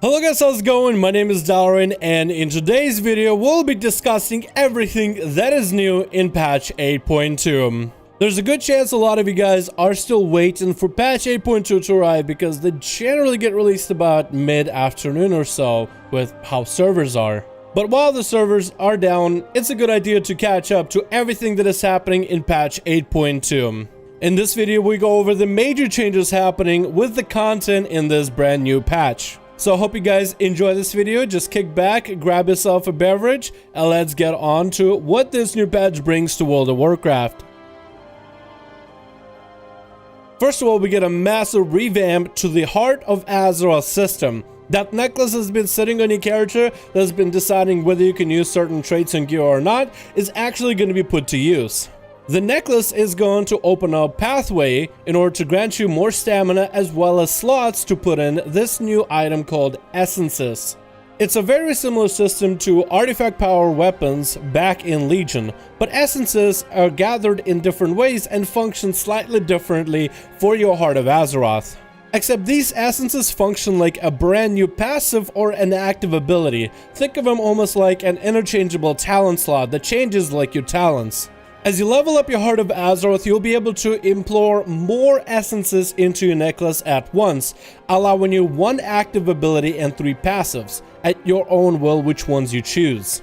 Hello guys, how's it going? My name is Dalaran, and in today's video we'll be discussing everything that is new in patch 8.2. There's a good chance a lot of you guys are still waiting for patch 8.2 to arrive because they generally get released about mid-afternoon or so with how servers are. But while the servers are down, it's a good idea to catch up to everything that is happening in patch 8.2. In this video we go over the major changes happening with the content in this brand new patch. So I hope you guys enjoy this video. Just kick back, grab yourself a beverage, and let's get on to what this new patch brings to World of Warcraft. First of all, we get a massive revamp to the Heart of Azeroth system. That necklace has been sitting on your character that's been deciding whether you can use certain traits and gear or not is actually going to be put to use. The necklace is going to open up pathway in order to grant you more stamina as well as slots to put in this new item called Essences. It's a very similar system to artifact power weapons back in Legion, but Essences are gathered in different ways and function slightly differently for your Heart of Azeroth. Except these essences function like a brand new passive or an active ability. Think of them almost like an interchangeable talent slot that changes like your talents. As you level up your Heart of Azeroth, you'll be able to implore more essences into your necklace at once, allowing you 1 active ability and 3 passives, at your own will which ones you choose.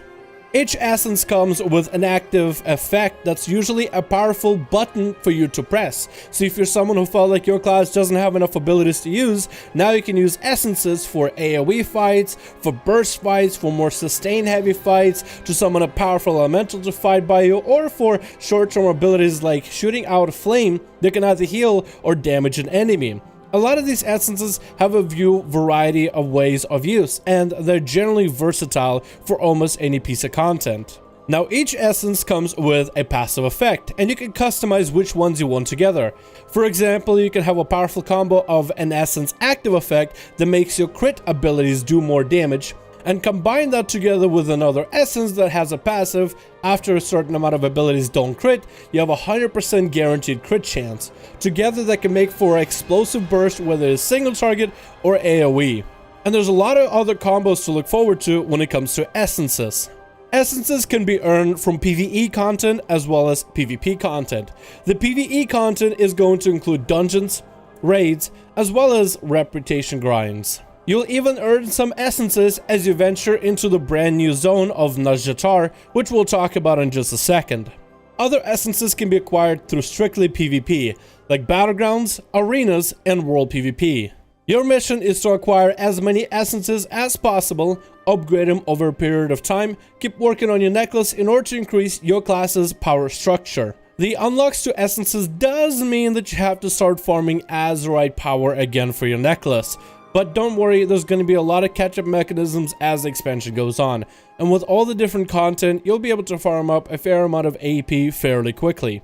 Each essence comes with an active effect that's usually a powerful button for you to press. So if you're someone who felt like your class doesn't have enough abilities to use, now you can use essences for AoE fights, for burst fights, for more sustain heavy fights, to summon a powerful elemental to fight by you, or for short-term abilities like shooting out a flame that can either heal or damage an enemy. A lot of these essences have a variety of ways of use, and they're generally versatile for almost any piece of content. Now each essence comes with a passive effect, and you can customize which ones you want together. For example, you can have a powerful combo of an essence active effect that makes your crit abilities do more damage, and combine that together with another essence that has a passive. After a certain amount of abilities don't crit, you have a 100% guaranteed crit chance. Together that can make for an explosive burst, whether it's single target or AoE. And there's a lot of other combos to look forward to when it comes to essences. Essences can be earned from PvE content as well as PvP content. The PvE content is going to include dungeons, raids, as well as reputation grinds. You'll even earn some essences as you venture into the brand new zone of Sitar, which we'll talk about in just a second. Other essences can be acquired through strictly PvP, like battlegrounds, arenas, and world PvP. Your mission is to acquire as many essences as possible, upgrade them over a period of time, keep working on your necklace in order to increase your class's power structure. The unlocks to essences does mean that you have to start farming Azerite power again for your necklace. But don't worry, there's going to be a lot of catch-up mechanisms as the expansion goes on. And with all the different content, you'll be able to farm up a fair amount of AP fairly quickly.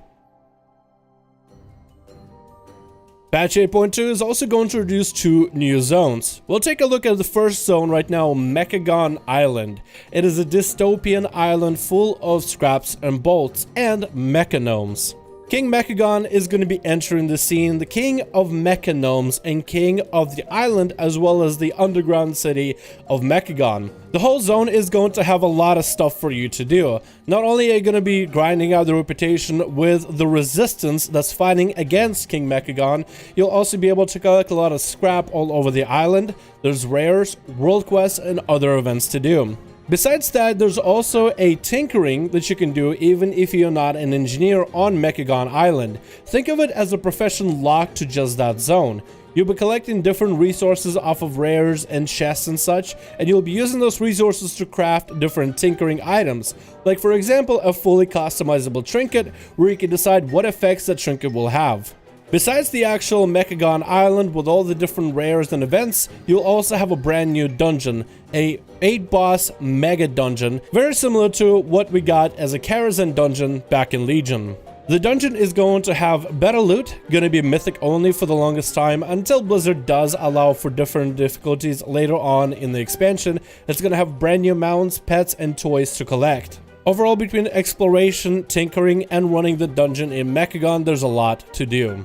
Patch 8.2 is also going to introduce 2 new zones. We'll take a look at the first zone right now, Mecca Gan Island. It is a dystopian island full of scraps and bolts and mecha gnomes. King Mecca Gan is going to be entering the scene, the king of mecha gnomes and king of the island as well as the underground city of Mecca Gan. The whole zone is going to have a lot of stuff for you to do. Not only are you going to be grinding out the reputation with the resistance that's fighting against King Mecca Gan, you'll also be able to collect a lot of scrap all over the island. There's rares, world quests, and other events to do. Besides that, there's also a tinkering that you can do even if you're not an engineer on Mecca Gan Island. Think of it as a profession locked to just that zone. You'll be collecting different resources off of rares and chests and such, and you'll be using those resources to craft different tinkering items. Like for example, a fully customizable trinket where you can decide what effects that trinket will have. Besides the actual Mecca Gan Island with all the different rares and events, you'll also have a brand new dungeon, a 8-boss mega dungeon, very similar to what we got as a Karazhan dungeon back in Legion. The dungeon is going to have better loot, gonna be mythic only for the longest time until Blizzard does allow for different difficulties later on in the expansion. It's gonna have brand new mounts, pets, and toys to collect. Overall, between exploration, tinkering, and running the dungeon in Mecca Gan, there's a lot to do.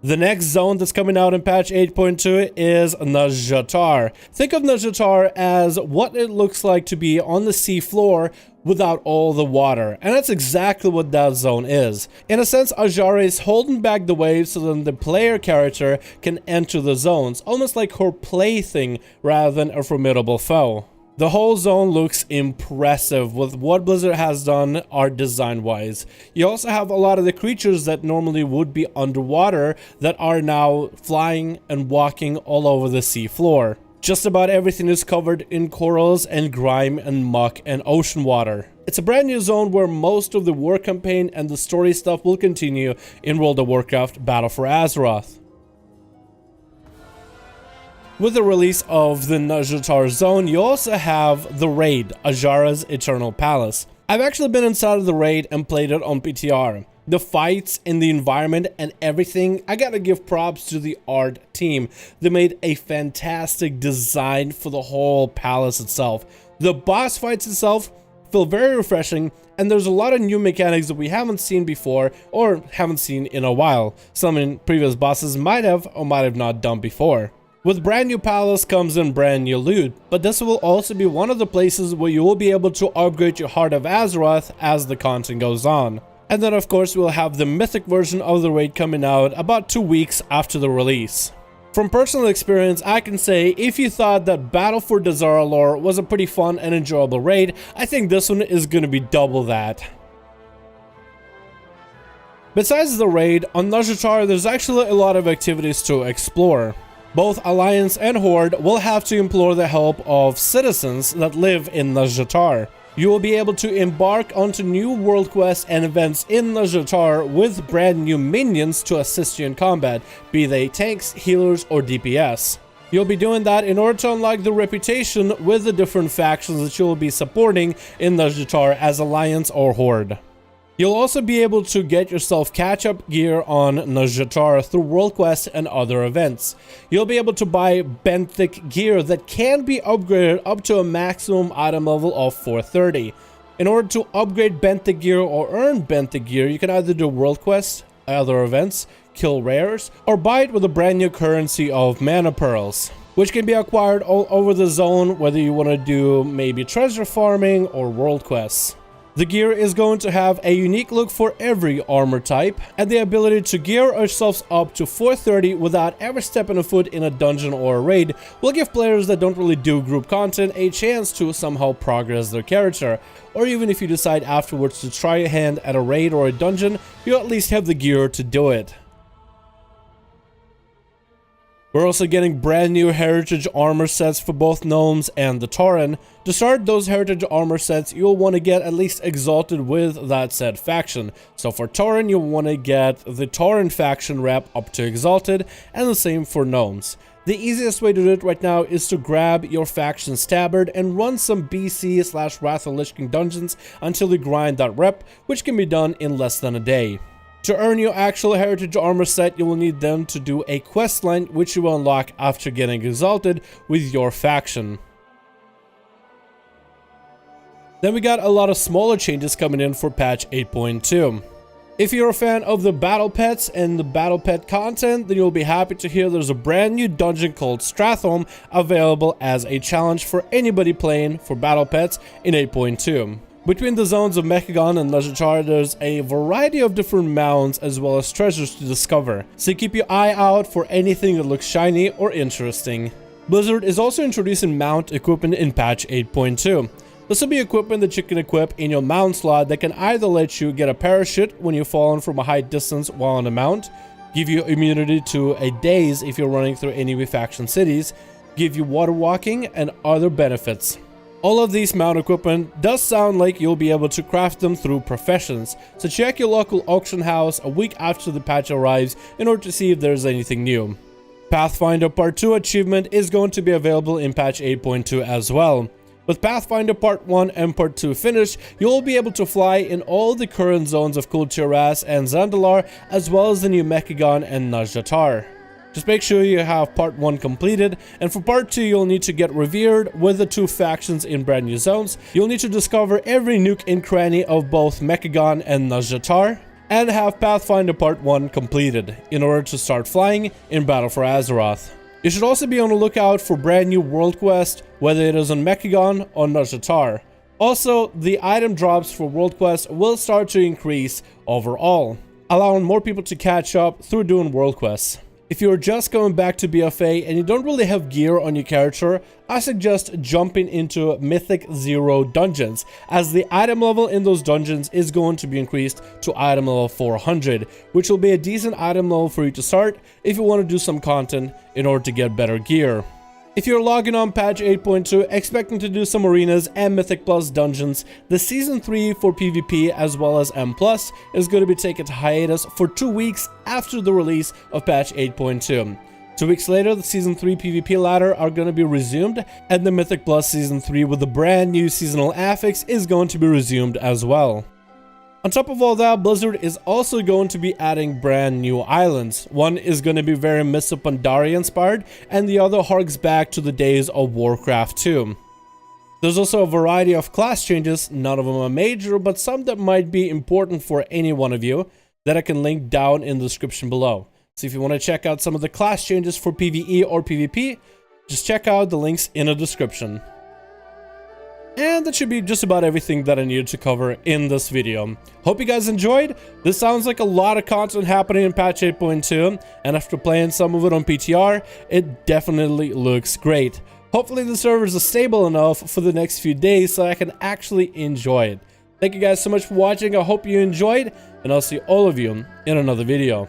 The next zone that's coming out in patch 8.2 is Nazjatar. Think of Nazjatar as what it looks like to be on the sea floor without all the water, and that's exactly what that zone is. In a sense, Ajara is holding back the waves so that the player character can enter the zones, almost like her plaything rather than a formidable foe. The whole zone looks impressive with what Blizzard has done art design wise. You also have a lot of the creatures that normally would be underwater that are now flying and walking all over the sea floor. Just about everything is covered in corals and grime and muck and ocean water. It's a brand new zone where most of the war campaign and the story stuff will continue in World of Warcraft Battle for Azeroth. With the release of the Nazjatar zone, you also have the raid, Ajara's Eternal Palace. I've actually been inside of the raid and played it on PTR. The fights and the environment and everything, I gotta give props to the art team. They made a fantastic design for the whole palace itself. The boss fights itself feel very refreshing, and there's a lot of new mechanics that we haven't seen before or haven't seen in a while. Some previous bosses might have or might have not done before. With brand new palace comes in brand new loot, but this will also be one of the places where you will be able to upgrade your Heart of Azeroth as the content goes on. And then of course we'll have the mythic version of the raid coming out about 2 weeks after the release. From personal experience, I can say if you thought that Battle for Dalaran was a pretty fun and enjoyable raid, I think this one is going to be double that. Besides the raid, on Nazjatar there's actually a lot of activities to explore. Both Alliance and Horde will have to implore the help of citizens that live in Nazjatar. You will be able to embark onto new world quests and events in Nazjatar with brand new minions to assist you in combat, be they tanks, healers, or DPS. You'll be doing that in order to unlock the reputation with the different factions that you will be supporting in Nazjatar as Alliance or Horde. You'll also be able to get yourself catch-up gear on Nazjatar through world quests and other events. You'll be able to buy benthic gear that can be upgraded up to a maximum item level of 430. In order to upgrade benthic gear or earn benthic gear, you can either do world quests, other events, kill rares, or buy it with a brand new currency of mana pearls, which can be acquired all over the zone, whether you want to do maybe treasure farming or world quests. The gear is going to have a unique look for every armor type, and the ability to gear ourselves up to 430 without ever stepping a foot in a dungeon or a raid will give players that don't really do group content a chance to somehow progress their character, or even if you decide afterwards to try a hand at a raid or a dungeon, you at least have the gear to do it. We're also getting brand new heritage armor sets for both gnomes and the Tauren. To start those heritage armor sets, you'll want to get at least exalted with that said faction. So for Tauren, you'll want to get the Tauren faction rep up to exalted, and the same for gnomes. The easiest way to do it right now is to grab your faction's tabard and run some BC/Wrath of Lich King dungeons until you grind that rep, which can be done in less than a day. To earn your actual heritage armor set, you will need them to do a quest line, which you will unlock after getting exalted with your faction. Then we got a lot of smaller changes coming in for patch 8.2. If you're a fan of the battle pets and the battle pet content, then you'll be happy to hear there's a brand new dungeon called Stratholme available as a challenge for anybody playing for battle pets in 8.2. Between the zones of Mecca Gan and Nazjatar, there's a variety of different mounts as well as treasures to discover, so keep your eye out for anything that looks shiny or interesting. Blizzard is also introducing mount equipment in patch 8.2. This will be equipment that you can equip in your mount slot that can either let you get a parachute when you've fallen from a high distance while on a mount, give you immunity to a daze if you're running through enemy faction cities, give you water walking, and other benefits. All of these mount equipment does sound like you'll be able to craft them through professions, so check your local auction house a week after the patch arrives in order to see if there's anything new. Pathfinder Part 2 achievement is going to be available in patch 8.2 as well. With Pathfinder Part 1 and Part 2 finished, you'll be able to fly in all the current zones of Jaras and Zandalar, as well as the new Mecca Gan and Nazjatar. Just make sure you have Part 1 completed, and for Part 2 you'll need to get revered with the two factions in brand new zones. You'll need to discover every nook and cranny of both Mecca Gan and Nazjatar. and have Pathfinder Part 1 completed in order to start flying in Battle for Azeroth. You should also be on the lookout for brand new world quest, whether it is on Mecca Gan or Sitar. Also, the item drops for world quests will start to increase overall, allowing more people to catch up through doing world quests. If you're just going back to BFA and you don't really have gear on your character, I suggest jumping into Mythic 0 dungeons, as the item level in those dungeons is going to be increased to item level 400, which will be a decent item level for you to start if you want to do some content in order to get better gear. If you're logging on patch 8.2 expecting to do some arenas and Mythic Plus dungeons, the Season 3 for PvP as well as M Plus is going to be taken to hiatus for 2 weeks after the release of patch 8.2. 2 weeks later, the Season 3 PvP ladder are going to be resumed, and the Mythic Plus Season 3 with the brand new seasonal affix is going to be resumed as well. On top of all that, Blizzard is also going to be adding brand new islands. One is going to be very Mists of Pandaria inspired, and the other harks back to the days of Warcraft 2. There's also a variety of class changes, none of them are major, but some that might be important for any one of you, that I can link down in the description below. So if you want to check out some of the class changes for PvE or PvP, just check out the links in the description. And that should be just about everything that I needed to cover in this video. Hope you guys enjoyed. This sounds like a lot of content happening in patch 8.2, and after playing some of it on PTR, it definitely looks great. Hopefully the servers are stable enough for the next few days so I can actually enjoy it. Thank you guys so much for watching. I hope you enjoyed, and I'll see all of you in another video.